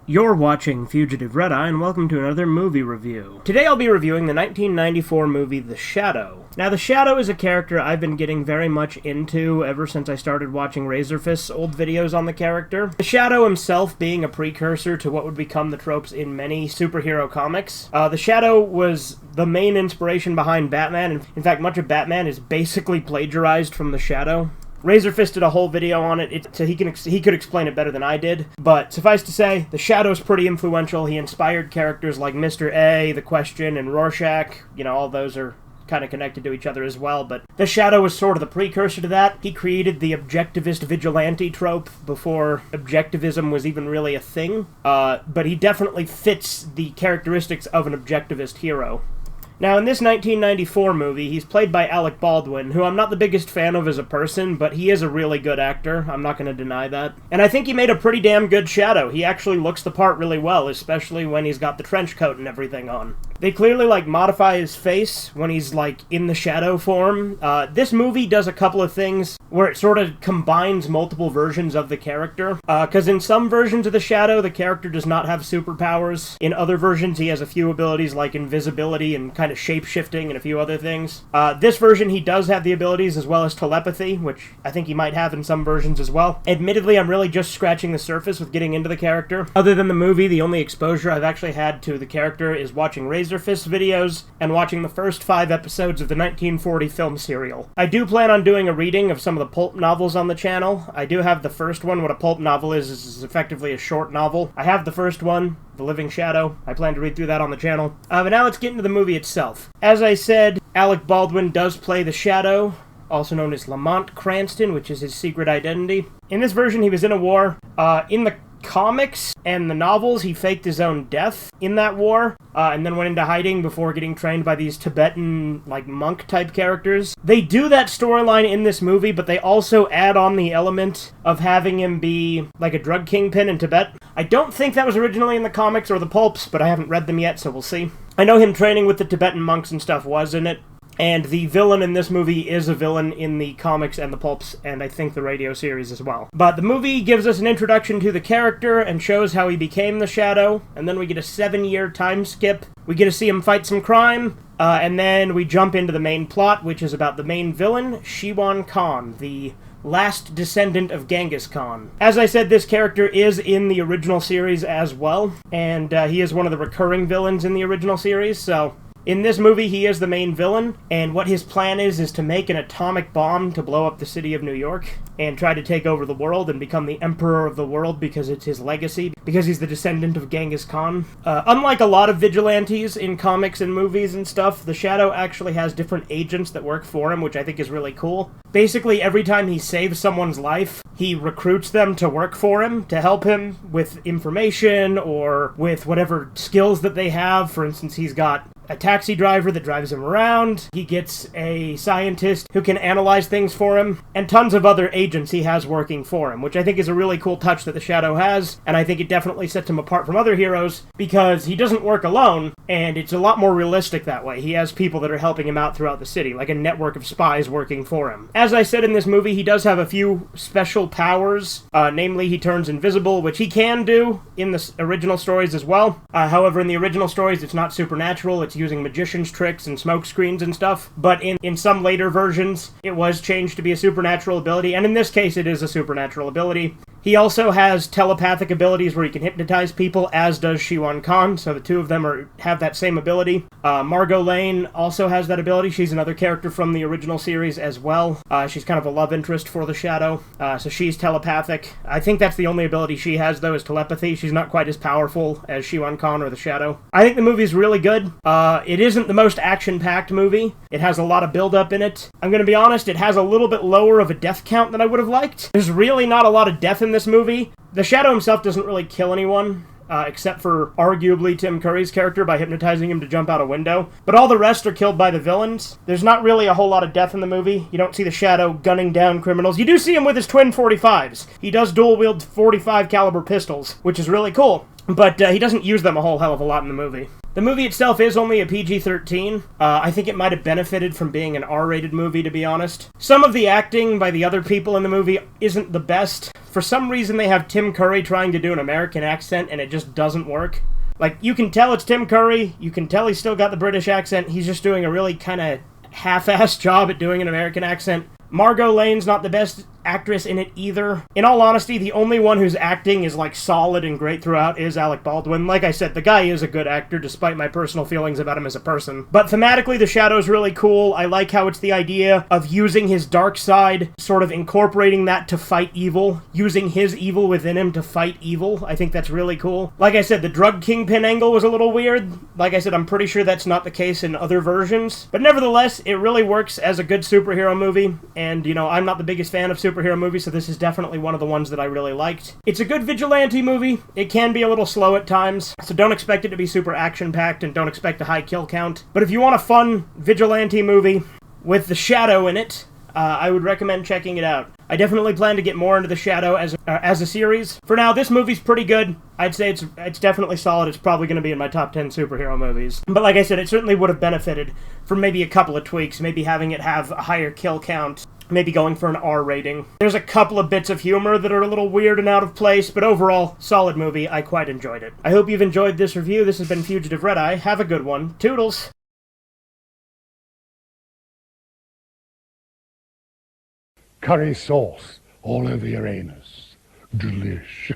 You're watching Fugitive Red-Eye, and welcome to another movie review. Today I'll be reviewing the 1994 movie The Shadow. Now, The Shadow is a character I've been getting very much into ever since I started watching Razorfist's old videos on the character. The Shadow himself being a precursor to what would become the tropes in many superhero comics. The Shadow was the main inspiration behind Batman, and in fact, much of Batman is basically plagiarized from The Shadow. Razorfist did a whole video on it, so he could explain it better than I did. But suffice to say, The Shadow's pretty influential. He inspired characters like Mr. A, The Question, and Rorschach. You know, all those are kind of connected to each other as well, but The Shadow was sort of the precursor to that. He created the objectivist vigilante trope before objectivism was even really a thing. But he definitely fits the characteristics of an objectivist hero. Now, in this 1994 movie, he's played by Alec Baldwin, who I'm not the biggest fan of as a person, but he is a really good actor. I'm not going to deny that. And I think he made a pretty damn good Shadow. He actually looks the part really well, especially when he's got the trench coat and everything on. They clearly, modify his face when he's, in the Shadow form. This movie does a couple of things where it sort of combines multiple versions of the character. Because in some versions of the Shadow, the character does not have superpowers. In other versions, he has a few abilities like invisibility and kind of shape-shifting and a few other things. This version, he does have the abilities as well as telepathy, which I think he might have in some versions as well. Admittedly, I'm really just scratching the surface with getting into the character. Other than the movie, the only exposure I've actually had to the character is watching Razorfist videos and watching the first 5 episodes of the 1940 film serial. I do plan on doing a reading of some of the pulp novels on the channel. I do have the first one. What a pulp novel is effectively a short novel. I have the first one, The Living Shadow. I plan to read through that on the channel. But now let's get into the movie itself. As I said, Alec Baldwin does play the Shadow, also known as Lamont Cranston, which is his secret identity. In this version, he was in a war. In the comics and the novels, he faked his own death in that war, and then went into hiding before getting trained by these Tibetan, monk-type characters. They do that storyline in this movie, but they also add on the element of having him be, a drug kingpin in Tibet. I don't think that was originally in the comics or the pulps, but I haven't read them yet, so we'll see. I know him training with the Tibetan monks and stuff was in it. And the villain in this movie is a villain in the comics and the pulps, and I think the radio series as well. But the movie gives us an introduction to the character and shows how he became the Shadow, and then we get a 7-year time skip. We get to see him fight some crime, and then we jump into the main plot, which is about the main villain, Shiwan Khan, the last descendant of Genghis Khan. As I said, this character is in the original series as well, and he is one of the recurring villains in the original series, so in this movie, he is the main villain, and what his plan is to make an atomic bomb to blow up the city of New York and try to take over the world and become the emperor of the world because it's his legacy, because he's the descendant of Genghis Khan. Unlike a lot of vigilantes in comics and movies and stuff, the Shadow actually has different agents that work for him, which I think is really cool. Basically, every time he saves someone's life, he recruits them to work for him, to help him with information or with whatever skills that they have. For instance, he's got a taxi driver that drives him around, he gets a scientist who can analyze things for him, and tons of other agents he has working for him, which I think is a really cool touch that the Shadow has, and I think it definitely sets him apart from other heroes, because he doesn't work alone, and it's a lot more realistic that way. He has people that are helping him out throughout the city, like a network of spies working for him. As I said in this movie, he does have a few special powers, namely he turns invisible, which he can do in the original stories as well. However, in the original stories, it's not supernatural, it's using magician's tricks and smoke screens and stuff, but in some later versions, it was changed to be a supernatural ability, and in this case, it is a supernatural ability. He also has telepathic abilities where he can hypnotize people, as does Shiwan Khan, so the two of them have that same ability. Margot Lane also has that ability. She's another character from the original series as well. She's kind of a love interest for the Shadow, so she's telepathic. I think that's the only ability she has, though, is telepathy. She's not quite as powerful as Shiwan Khan or the Shadow. I think the movie's really good. It isn't the most action-packed movie. It has a lot of build-up in it. I'm gonna be honest, it has a little bit lower of a death count than I would have liked. There's really not a lot of death in this movie. The Shadow himself doesn't really kill anyone, except for arguably Tim Curry's character by hypnotizing him to jump out a window. But all the rest are killed by the villains. There's not really a whole lot of death in the movie. You don't see the Shadow gunning down criminals. You do see him with his twin .45s. He does dual-wield .45 caliber pistols, which is really cool. But he doesn't use them a whole hell of a lot in the movie. The movie itself is only a PG-13. I think it might have benefited from being an R-rated movie, to be honest. Some of the acting by the other people in the movie isn't the best. For some reason, they have Tim Curry trying to do an American accent, and it just doesn't work. Like, you can tell it's Tim Curry, you can tell he's still got the British accent, he's just doing a really kind of half-assed job at doing an American accent. Margot Lane's not the best actress in it either. In all honesty, the only one whose acting is like solid and great throughout is Alec Baldwin. Like I said, the guy is a good actor despite my personal feelings about him as a person. But thematically, The Shadow's really cool. I like how it's the idea of using his dark side, sort of incorporating that to fight evil, using his evil within him to fight evil. I think that's really cool. Like I said, the drug kingpin angle was a little weird. Like I said, I'm pretty sure that's not the case in other versions. But nevertheless, it really works as a good superhero movie. And, you know, I'm not the biggest fan of superhero movies, so this is definitely one of the ones that I really liked. It's a good vigilante movie. It can be a little slow at times, so don't expect it to be super action-packed and don't expect a high kill count. But if you want a fun vigilante movie with The Shadow in it, I would recommend checking it out. I definitely plan to get more into The Shadow as a series. For now, this movie's pretty good. I'd say it's definitely solid. It's probably going to be in my top 10 superhero movies. But like I said, it certainly would have benefited from maybe a couple of tweaks, maybe having it have a higher kill count, maybe going for an R rating. There's a couple of bits of humor that are a little weird and out of place, but overall, solid movie. I quite enjoyed it. I hope you've enjoyed this review. This has been Fugitive Red Eye. Have a good one. Toodles! Curry sauce all over your anus. Delish.